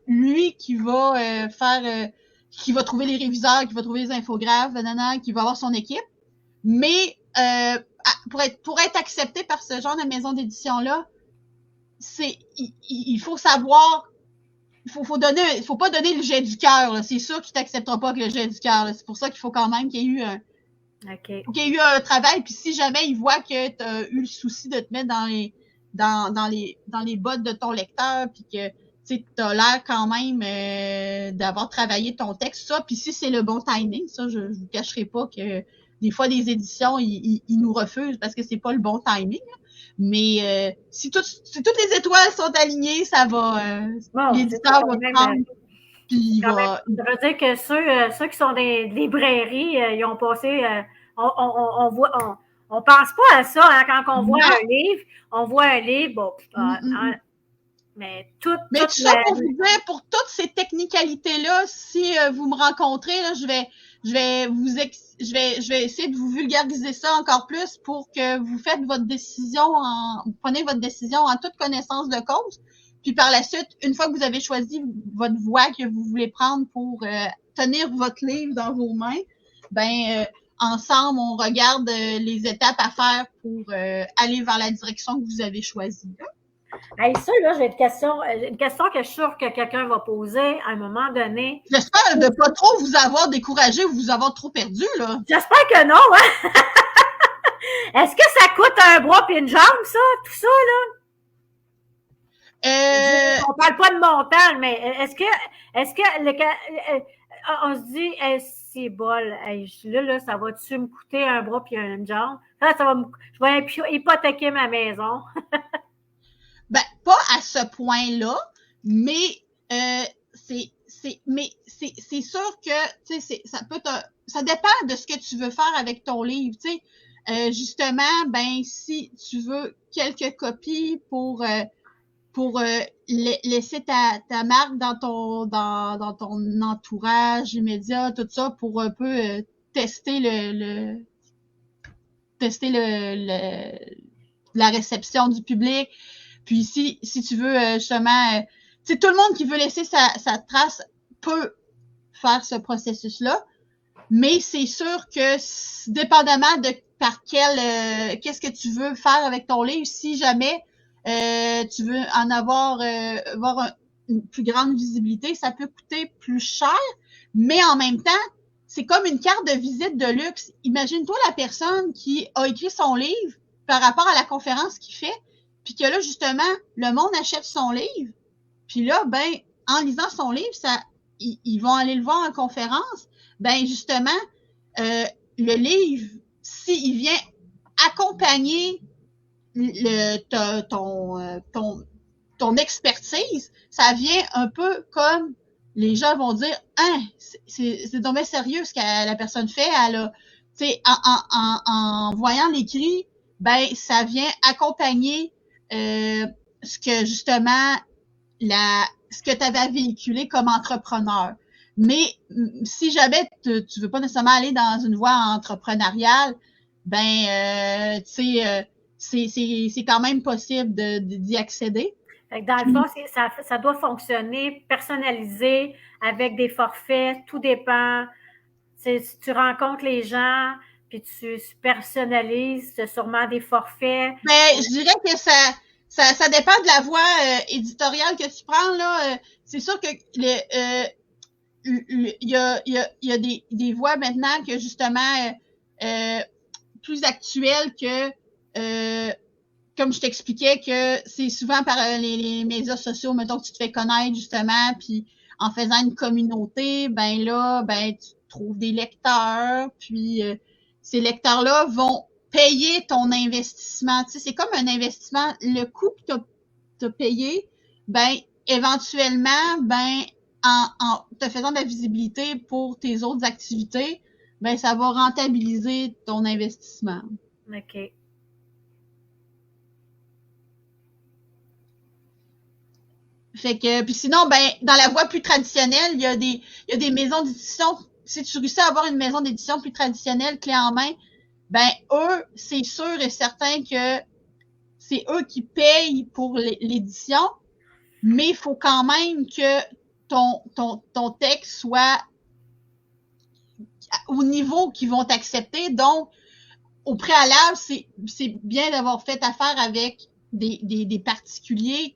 lui qui va faire... qui va trouver les réviseurs, qui va trouver les infographes, qui va avoir son équipe. Mais pour être accepté par ce genre de maison d'édition-là, il faut savoir, il faut pas donner le jet du cœur. C'est sûr qu'il t'acceptera pas avec le jet du cœur. C'est pour ça qu'il faut quand même qu'il y ait eu un travail. Puis si jamais il voit que tu as eu le souci de te mettre dans les bottes de ton lecteur, puis que tu as l'air quand même d'avoir travaillé ton texte, ça, puis si c'est le bon timing, ça, je vous cacherai pas que des fois, les éditions, ils nous refusent parce que c'est pas le bon timing. Mais si toutes les étoiles sont alignées, ça va... l'éditeur va te prendre, puis il va... Ça veut dire que ceux qui sont des librairies, ils ont passé... on pense pas à ça, hein, quand on voit un livre. On voit un livre, bon... Mais tout ça pour vous dire, pour toutes ces technicalités-là, si vous me rencontrez, là, je vais essayer de vous vulgariser ça encore plus pour que vous faites votre décision vous prenez votre décision en toute connaissance de cause. Puis par la suite, une fois que vous avez choisi votre voie que vous voulez prendre pour tenir votre livre dans vos mains, ben ensemble, on regarde les étapes à faire pour aller vers la direction que vous avez choisie. Hey, ça, là, j'ai une question que je suis sûre que quelqu'un va poser à un moment donné. J'espère de pas trop vous avoir découragé ou vous avoir trop perdu, là. J'espère que non, hein? Est-ce que ça coûte un bras et une jambe, ça, tout ça, là? On parle pas de montant, mais est-ce que on se dit, c'est bol, là, ça va-tu me coûter un bras et une jambe? Je vais hypothéquer ma maison. Ben, pas à ce point-là, mais c'est sûr que, tu sais, ça dépend de ce que tu veux faire avec ton livre, tu sais. Justement, ben, si tu veux quelques copies pour laisser ta marque dans ton entourage immédiat, tout ça, pour un peu tester la réception du public. Puis si tu veux justement, tu sais, tout le monde qui veut laisser sa trace peut faire ce processus-là, mais c'est sûr que dépendamment de qu'est-ce que tu veux faire avec ton livre, si jamais tu veux en avoir une plus grande visibilité, ça peut coûter plus cher, mais en même temps, c'est comme une carte de visite de luxe. Imagine-toi la personne qui a écrit son livre par rapport à la conférence qu'il fait, puis que là, justement, le monde achète son livre, puis là, ben, en lisant son livre, ils vont aller le voir en conférence, ben, justement, le livre, s'il vient accompagner ton expertise, ça vient un peu comme les gens vont dire, hein, c'est dommage sérieux ce que la personne fait, tu sais, en voyant l'écrit, ben, ça vient accompagner ce que justement ce que tu avais véhiculé comme entrepreneur. Mais si jamais tu veux pas nécessairement aller dans une voie entrepreneuriale, ben c'est quand même possible d'y accéder. Fait que dans le fond, ça doit fonctionner personnalisé avec des forfaits, tout dépend. Si tu rencontres les gens, puis tu personnalises, tu as sûrement des forfaits. Mais je dirais que ça dépend de la voie éditoriale que tu prends, là. C'est sûr que il y a des voies maintenant que justement plus actuelles que comme je t'expliquais que c'est souvent par les médias sociaux, mettons que tu te fais connaître justement, puis en faisant une communauté, ben là, ben tu trouves des lecteurs, puis ces lecteurs-là vont payer ton investissement. Tu sais, c'est comme un investissement. Le coût que tu as payé, ben éventuellement, ben en te faisant de la visibilité pour tes autres activités, ben ça va rentabiliser ton investissement. OK. Fait que puis sinon, ben dans la voie plus traditionnelle, il y a des maisons d'édition. Si tu réussis à avoir une maison d'édition plus traditionnelle, clé en main, ben eux, c'est sûr et certain que c'est eux qui payent pour l'édition, mais il faut quand même que ton texte soit au niveau qu'ils vont t'accepter. Donc, au préalable, c'est bien d'avoir fait affaire avec des particuliers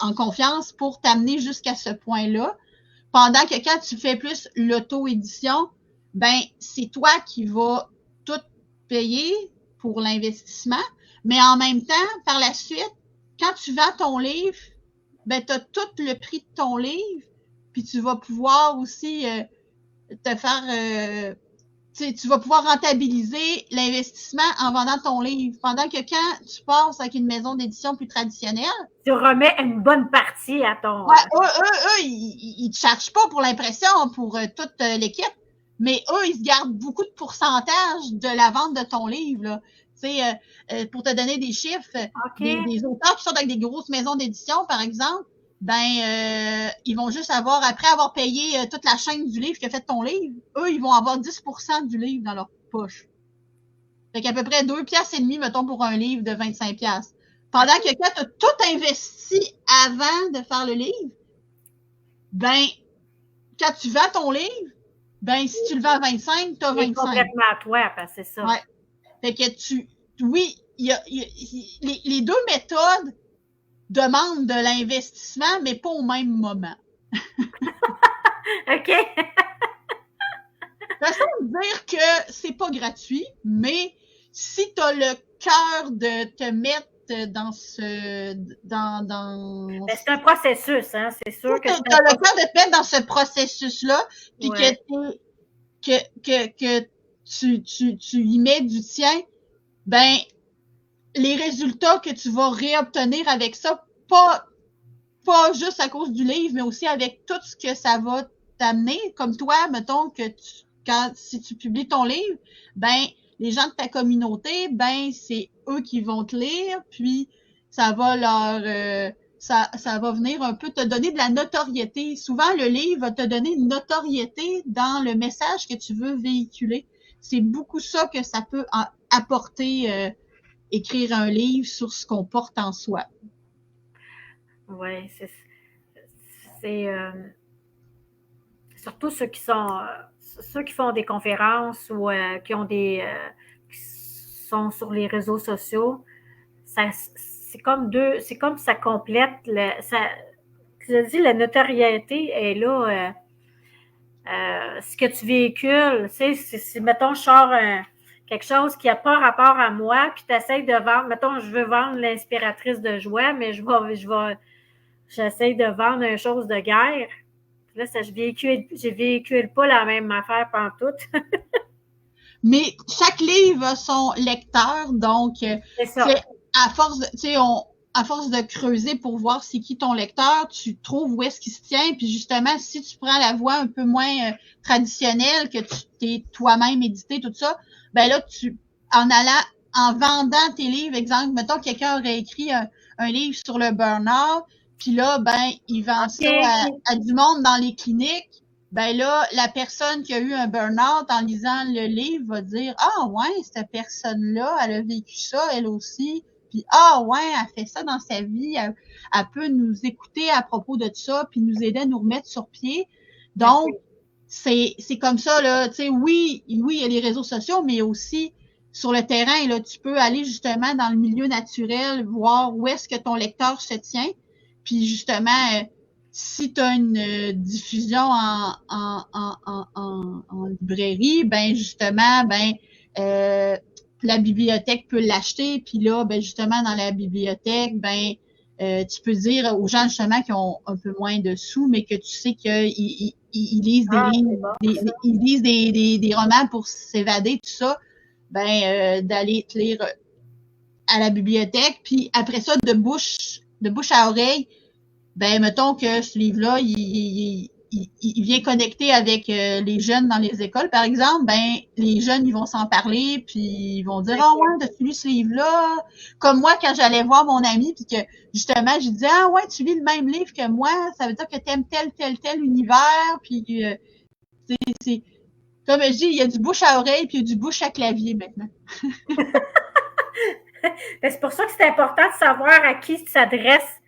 en confiance pour t'amener jusqu'à ce point-là. Pendant que quand tu fais plus l'auto-édition, ben c'est toi qui vas tout payer pour l'investissement, mais en même temps, par la suite, quand tu vends ton livre, ben tu as tout le prix de ton livre, puis tu vas pouvoir aussi te faire tu vas pouvoir rentabiliser l'investissement en vendant ton livre. Pendant que quand tu passes avec une maison d'édition plus traditionnelle, tu remets une bonne partie à ton... Ouais, eux, ils te chargent pas pour l'impression, pour toute l'équipe, mais eux, ils se gardent beaucoup de pourcentage de la vente de ton livre, là. Tu sais, pour te donner des chiffres, des auteurs qui sont avec des grosses maisons d'édition, par exemple, ben ils vont juste après avoir payé toute la chaîne du livre qui a fait ton livre, eux, ils vont avoir 10% du livre dans leur poche. Fait qu'à peu près 2,5 $, mettons, pour un livre de 25$. Pendant que quand tu as tout investi avant de faire le livre, ben, quand tu vends ton livre, ben, si tu le vends à 25, tu as 25. C'est complètement à toi, parce que c'est ça. Ouais. Fait que oui, les deux méthodes demandent de l'investissement, mais pas au même moment. OK. Façon de dire que c'est pas gratuit, mais si tu as le cœur de te mettre dans ce... Ben, c'est un processus, hein, c'est sûr que... Tu as le cœur de te mettre dans ce processus-là, puis ouais. que tu y mets du tien, ben, les résultats que tu vas réobtenir avec ça, pas juste à cause du livre, mais aussi avec tout ce que ça va t'amener, comme toi, mettons que si tu publies ton livre, ben, les gens de ta communauté, ben, c'est eux qui vont te lire, puis ça va ça va venir un peu te donner de la notoriété. Souvent, le livre va te donner une notoriété dans le message que tu veux véhiculer. C'est beaucoup ça que ça peut apporter, écrire un livre sur ce qu'on porte en soi. Oui, c'est surtout ceux qui font des conférences ou qui sont sur les réseaux sociaux. C'est comme ça complète je dis, la notoriété est là. Ce que tu véhicules, si mettons, je sors quelque chose qui n'a pas rapport à moi, puis tu essaies de vendre, mettons, je veux vendre l'inspiratrice de joie, mais j'essaie de vendre une chose de guerre. Là, je véhicule pas la même affaire pantoute. Mais chaque livre a son lecteur, donc c'est à force de, tu sais, à force de creuser pour voir c'est qui ton lecteur, tu trouves où est-ce qu'il se tient. Puis justement, si tu prends la voie un peu moins traditionnelle, que tu t'es toi-même édité, tout ça, ben là, en vendant tes livres, exemple, mettons quelqu'un aurait écrit un livre sur le burn-out, puis là, ben, il vend ça à du monde dans les cliniques. Ben là, la personne qui a eu un burn-out en lisant le livre va dire « Ah ouais, cette personne-là, elle a vécu ça, elle aussi. » Puis « Ah ouais, elle fait ça dans sa vie. Elle peut nous écouter à propos de ça, puis nous aider à nous remettre sur pied. » Donc, c'est comme ça, là. Tu sais, oui, il y a les réseaux sociaux, mais aussi sur le terrain, là, tu peux aller justement dans le milieu naturel, voir où est-ce que ton lecteur se tient. Puis justement... si tu as une diffusion en librairie, ben justement, la bibliothèque peut l'acheter, puis là, ben justement, dans la bibliothèque, tu peux dire aux gens justement qui ont un peu moins de sous, mais que tu sais qu'ils lisent ils lisent des romans pour s'évader, tout ça, d'aller te lire à la bibliothèque, puis après ça, de bouche à oreille, ben mettons que ce livre-là, il vient connecter avec les jeunes dans les écoles, par exemple, ben les jeunes, ils vont s'en parler, puis ils vont dire « Ah ouais, t'as-tu lu ce livre-là? » Comme moi, quand j'allais voir mon ami, puis que justement, je disais « Ah ouais, tu lis le même livre que moi, ça veut dire que t'aimes tel univers, puis c'est comme je dis, il y a du bouche à oreille, puis il y a du bouche à clavier maintenant. » C'est pour ça que c'est important de savoir à qui s'adresse.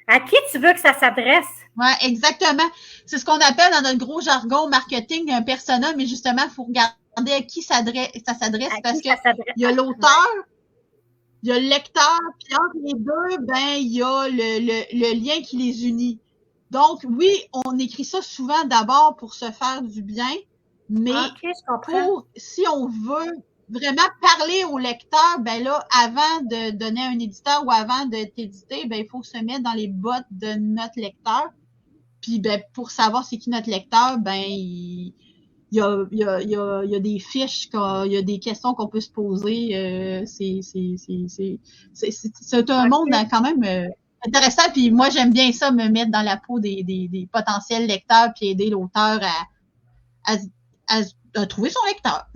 À qui tu veux que ça s'adresse? Oui, exactement. C'est ce qu'on appelle dans notre gros jargon marketing un persona, mais justement, il faut regarder à qui ça s'adresse parce que il y a l'auteur, il y a le lecteur, puis entre les deux, il y a le lien qui les unit. Donc, oui, on écrit ça souvent d'abord pour se faire du bien, mais si on veut vraiment parler au lecteur, ben là, avant de donner à un éditeur ou avant de t'éditer, il faut se mettre dans les bottes de notre lecteur. Puis pour savoir c'est qui notre lecteur, il y a des fiches, il y a des questions qu'on peut se poser. C'est un monde quand même intéressant. Puis moi, j'aime bien ça, me mettre dans la peau des potentiels lecteurs puis aider l'auteur à trouver son lecteur.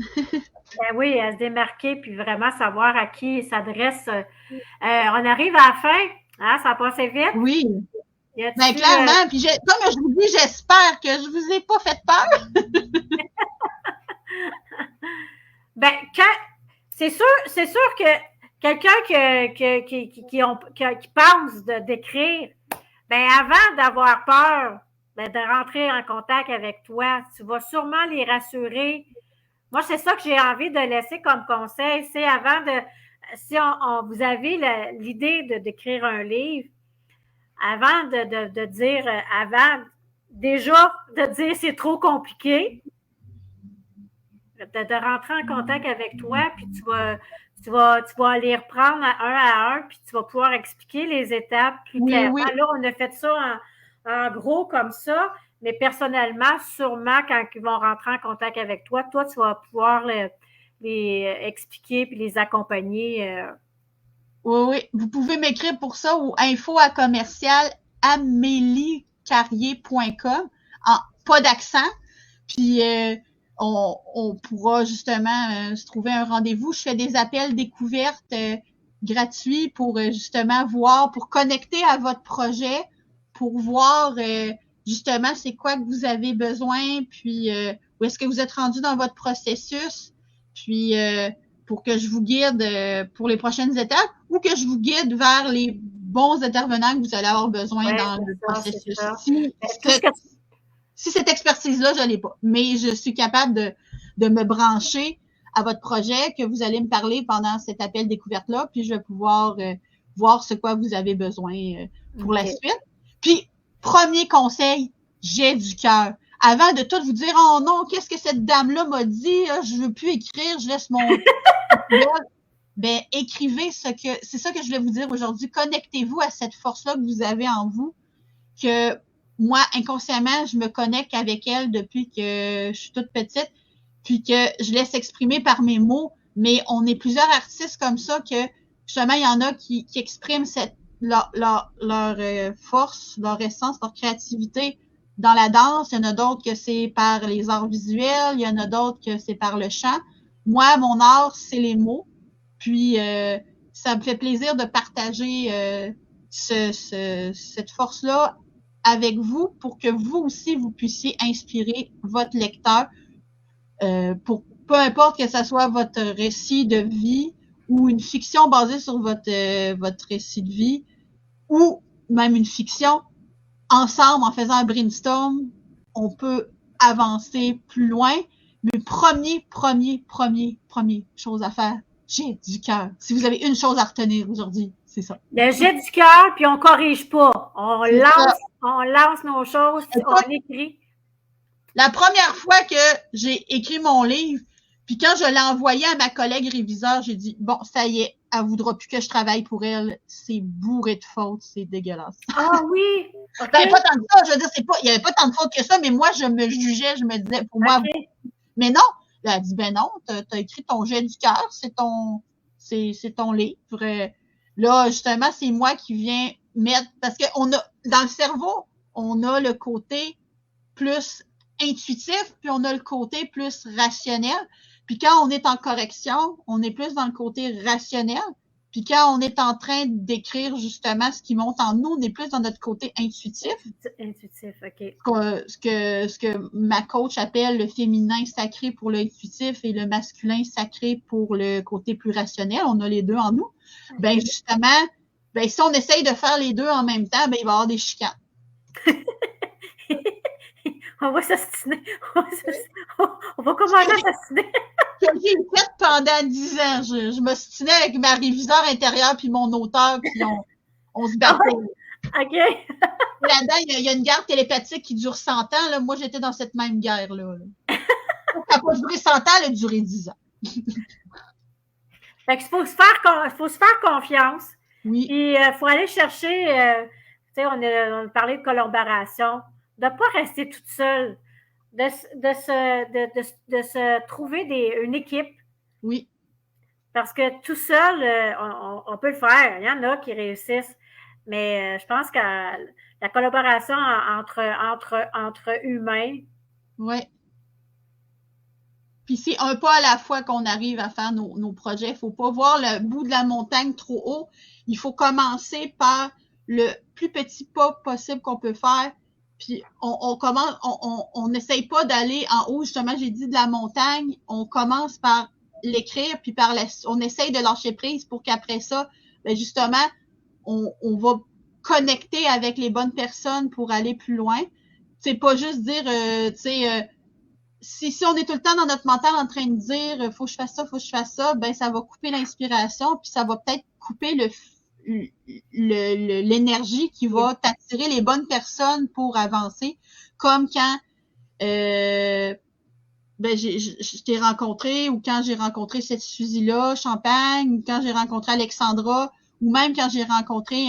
Oui, à se démarquer puis vraiment savoir à qui il s'adresse. On arrive à la fin, hein, ça a passé vite. Oui. Clairement, puis comme je vous dis, j'espère que je vous ai pas fait peur. C'est sûr que quelqu'un qui pense d'écrire, ben avant d'avoir peur de rentrer en contact avec toi, tu vas sûrement les rassurer. Moi, c'est ça que j'ai envie de laisser comme conseil, c'est avant de, si vous avez l'idée d'écrire un livre, avant de dire, avant déjà de dire c'est trop compliqué, de rentrer en contact avec toi, puis tu vas aller reprendre à un, puis tu vas pouvoir expliquer les étapes plus clairement. Oui. Là, on a fait ça en gros comme ça, mais personnellement, sûrement, quand ils vont rentrer en contact avec toi, tu vas pouvoir les expliquer puis les accompagner. Oui. Vous pouvez m'écrire pour ça au info@améliecarrier.com, pas d'accent, puis on pourra justement se trouver un rendez-vous. Je fais des appels découvertes gratuits pour justement voir, pour connecter à votre projet, pour voir justement c'est quoi que vous avez besoin, puis où est-ce que vous êtes rendu dans votre processus, puis pour que je vous guide pour les prochaines étapes ou que je vous guide vers les bons intervenants que vous allez avoir besoin dans le processus. Si cette expertise-là, je l'ai pas, mais je suis capable de me brancher à votre projet, que vous allez me parler pendant cet appel découverte-là, puis je vais pouvoir voir ce quoi vous avez besoin pour la suite. Puis, premier conseil, j'ai du cœur. Avant de tout vous dire, oh non, qu'est-ce que cette dame-là m'a dit, je veux plus écrire, je laisse mon... ben, écrivez c'est ça que je voulais vous dire aujourd'hui. Connectez-vous à cette force-là que vous avez en vous, que moi, inconsciemment, je me connecte avec elle depuis que je suis toute petite, puis que je laisse exprimer par mes mots, mais on est plusieurs artistes comme ça que, justement, il y en a qui expriment leur force, leur essence, leur créativité dans la danse. Il y en a d'autres que c'est par les arts visuels, il y en a d'autres que c'est par le chant. Moi, mon art, c'est les mots. Puis, ça me fait plaisir de partager cette force-là avec vous pour que vous aussi, vous puissiez inspirer votre lecteur pour peu importe que ça soit votre récit de vie ou une fiction basée sur votre récit de vie ou même une fiction, ensemble, en faisant un brainstorm, on peut avancer plus loin. Mais première chose à faire, j'ai du cœur. Si vous avez une chose à retenir aujourd'hui, c'est ça. Le jet du cœur, puis on corrige pas. On lance nos choses, on écrit. La première fois que j'ai écrit mon livre, puis quand je l'ai envoyé à ma collègue réviseur, j'ai dit, bon, ça y est, elle voudra plus que je travaille pour elle. C'est bourré de fautes, c'est dégueulasse. Ah oui! Okay. Ben, pas tant que ça, je veux dire, il y avait pas tant de fautes que ça, mais moi, je me jugeais, je me disais, pour moi, mais non. Elle a dit, ben non, t'as écrit ton jet du cœur, c'est ton livre. Là, justement, c'est moi qui viens mettre, parce que dans le cerveau, on a le côté plus intuitif, puis on a le côté plus rationnel. Puis quand on est en correction, on est plus dans le côté rationnel. Puis quand on est en train d'écrire justement ce qui monte en nous, on est plus dans notre côté intuitif. Intuitif, OK. Ce que ma coach appelle le féminin sacré pour l'intuitif et le masculin sacré pour le côté plus rationnel. On a les deux en nous. Okay. Ben justement, ben si on essaye de faire les deux en même temps, ben il va y avoir des chicanes. On va s'astiner. On va commencer à s'astiner. J'ai fait pendant 10 ans. Je m'ostinais avec ma réviseur intérieure puis mon auteur, puis on se battait. OK. Là-dedans, il y a une guerre télépathique qui dure 100 ans. Là. Moi, j'étais dans cette même guerre-là. Ça n'a pas duré 100 ans, elle a duré 10 ans. Fait qu'il faut se faire confiance. Oui. Puis, il faut aller chercher, tu sais, on a parlé de collaboration, de ne pas rester toute seule, de se trouver une équipe. Oui. Parce que tout seul, on peut le faire. Il y en a qui réussissent. Mais je pense que la collaboration entre humains. Oui. Puis c'est un pas à la fois qu'on arrive à faire nos projets. Il ne faut pas voir le bout de la montagne trop haut. Il faut commencer par le plus petit pas possible qu'on peut faire. Puis on n'essaye pas d'aller en haut, justement, j'ai dit de la montagne. On commence par l'écrire, puis on essaye de lâcher prise pour qu'après ça, ben justement, on va connecter avec les bonnes personnes pour aller plus loin. C'est pas juste dire, tu sais, si on est tout le temps dans notre mental en train de dire faut que je fasse ça, faut que je fasse ça, ben ça va couper l'inspiration, puis ça va peut-être couper l'énergie qui va t'attirer les bonnes personnes pour avancer. Comme quand je t'ai rencontré, ou quand j'ai rencontré cette Suzy-là, Champagne, ou quand j'ai rencontré Alexandra, ou même quand j'ai rencontré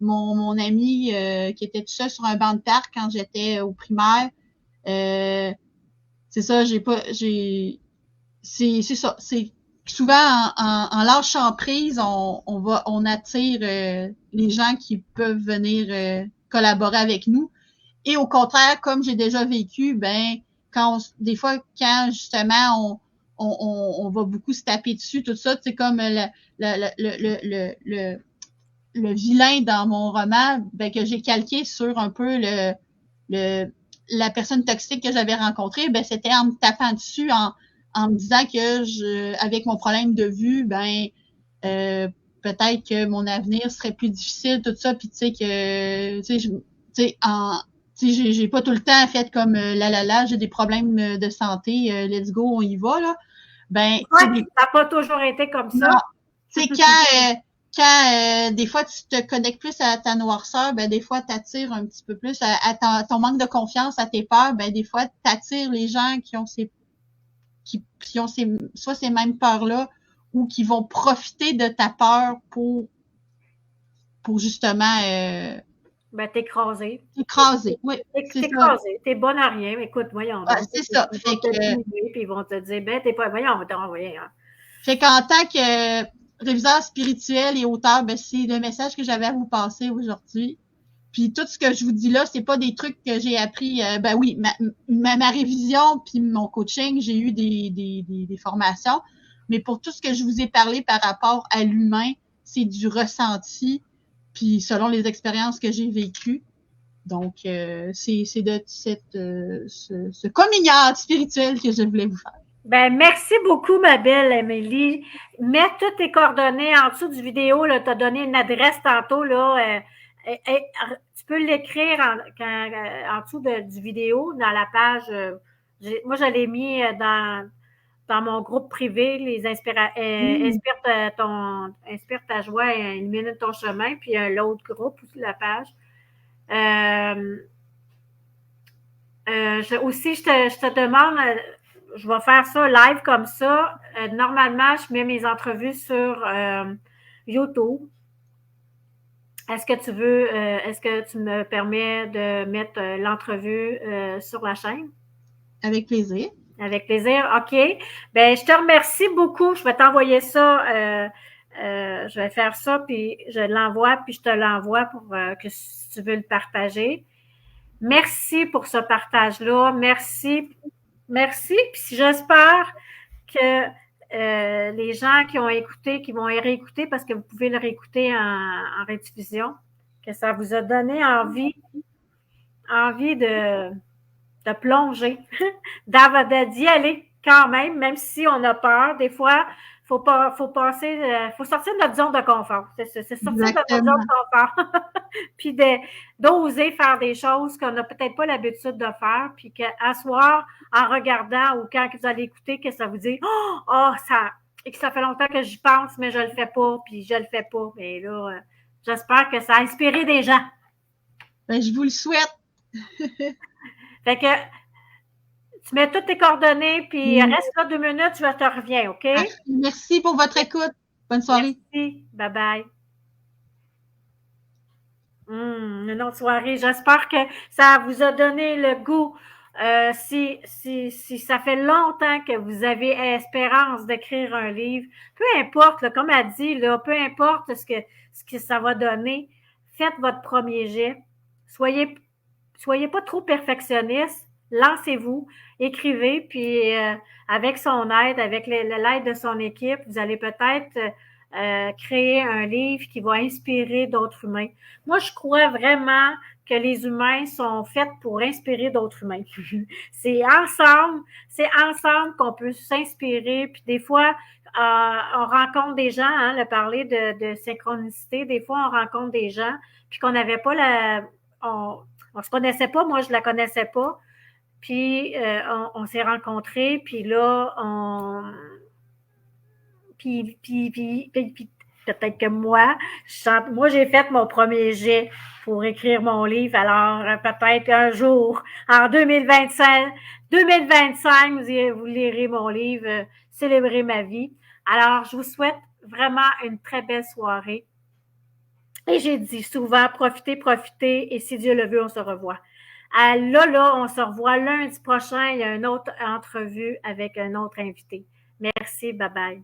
mon ami qui était tout seul sur un banc de parc quand j'étais au primaire. C'est ça, c'est ça. C'est souvent en lâchant prise, on attire les gens qui peuvent venir collaborer avec nous. Et au contraire, comme j'ai déjà vécu, ben des fois quand justement on va beaucoup se taper dessus, tout ça, c'est comme le vilain dans mon roman, ben que j'ai calqué sur un peu la personne toxique que j'avais rencontrée, ben c'était en me tapant dessus, en me disant que avec mon problème de vue, ben peut-être que mon avenir serait plus difficile, tout ça, puis tu sais que j'ai pas tout le temps fait comme j'ai des problèmes de santé, let's go, on y va là. Ben ça n'a pas toujours été comme ça. Tu sais quand des fois tu te connectes plus à ta noirceur, ben des fois t'attires un petit peu plus à ton manque de confiance, à tes peurs, ben des fois t'attires les gens qui ont soit ces mêmes peurs-là, ou qui vont profiter de ta peur pour justement t'écraser. T'écraser, oui. T'écraser. T'es bonne à rien. Écoute, voyons. C'est ça. Ils vont te diminuer, puis ils vont te dire, t'es pas, voyons, on va t'envoyer. Hein. Fait qu'en tant que réviseur spirituel et auteur, ben c'est le message que j'avais à vous passer aujourd'hui. Puis tout ce que je vous dis là, c'est pas des trucs que j'ai appris. Ben oui, ma révision puis mon coaching, j'ai eu des formations. Mais pour tout ce que je vous ai parlé par rapport à l'humain, c'est du ressenti, puis selon les expériences que j'ai vécues. Donc, c'est de ce communiard spirituel que je voulais vous faire. Ben, merci beaucoup, ma belle Amélie. Mets toutes tes coordonnées en dessous du vidéo. Tu as donné une adresse tantôt. Là, tu peux l'écrire en dessous du vidéo, dans la page. Moi, je l'ai mis dans mon groupe privé, les inspire ta joie et illumine ton chemin, puis l'autre groupe aussi, la page. Aussi, je te demande, je vais faire ça live comme ça. Normalement, je mets mes entrevues sur YouTube. Est-ce que tu me permets de mettre l'entrevue sur la chaîne? Avec plaisir. Avec plaisir, OK. Ben, je te remercie beaucoup. Je vais t'envoyer ça. Je vais faire ça, puis je l'envoie, puis je te l'envoie pour que si tu veux le partager. Merci pour ce partage-là. Merci. Merci. Puis j'espère que les gens qui ont écouté, qui vont réécouter, parce que vous pouvez le réécouter en rediffusion, que ça vous a donné envie de plonger, d'y aller quand même si on a peur. Des fois, faut sortir de notre zone de confort. C'est sortir de notre zone de confort. Puis d'oser faire des choses qu'on n'a peut-être pas l'habitude de faire, puis qu'à soir, en regardant ou quand vous allez écouter, que ça vous dit et que ça fait longtemps que j'y pense, mais je le fais pas, puis je le fais pas. Mais là, j'espère que ça a inspiré des gens. Ben, je vous le souhaite. Fait que tu mets toutes tes coordonnées, puis reste là 2 minutes, je te reviens, OK? Merci pour votre écoute. Bonne soirée. Merci. Bye-bye. Une autre soirée. J'espère que ça vous a donné le goût. Si ça fait longtemps que vous avez espérance d'écrire un livre, peu importe, là, comme elle dit, là, peu importe ce que ça va donner, faites votre premier jet. Soyez pas trop perfectionniste. Lancez-vous, écrivez, puis avec son aide, avec l'aide de son équipe, vous allez peut-être créer un livre qui va inspirer d'autres humains. Moi, je crois vraiment que les humains sont faits pour inspirer d'autres humains. c'est ensemble qu'on peut s'inspirer. Puis des fois, on rencontre des gens, hein, le parler de synchronicité, des fois, on rencontre des gens, puis qu'on n'avait pas on se connaissait pas, moi, je la connaissais pas. Puis, on s'est rencontrés, puis là, puis peut-être que moi, j'ai fait mon premier jet pour écrire mon livre. Alors, peut-être un jour, en 2025, vous lirez mon livre, Célébrer ma vie. Alors, je vous souhaite vraiment une très belle soirée. Et j'ai dit souvent, profitez, et si Dieu le veut, on se revoit. Là, on se revoit lundi prochain. Il y a une autre entrevue avec un autre invité. Merci, bye bye.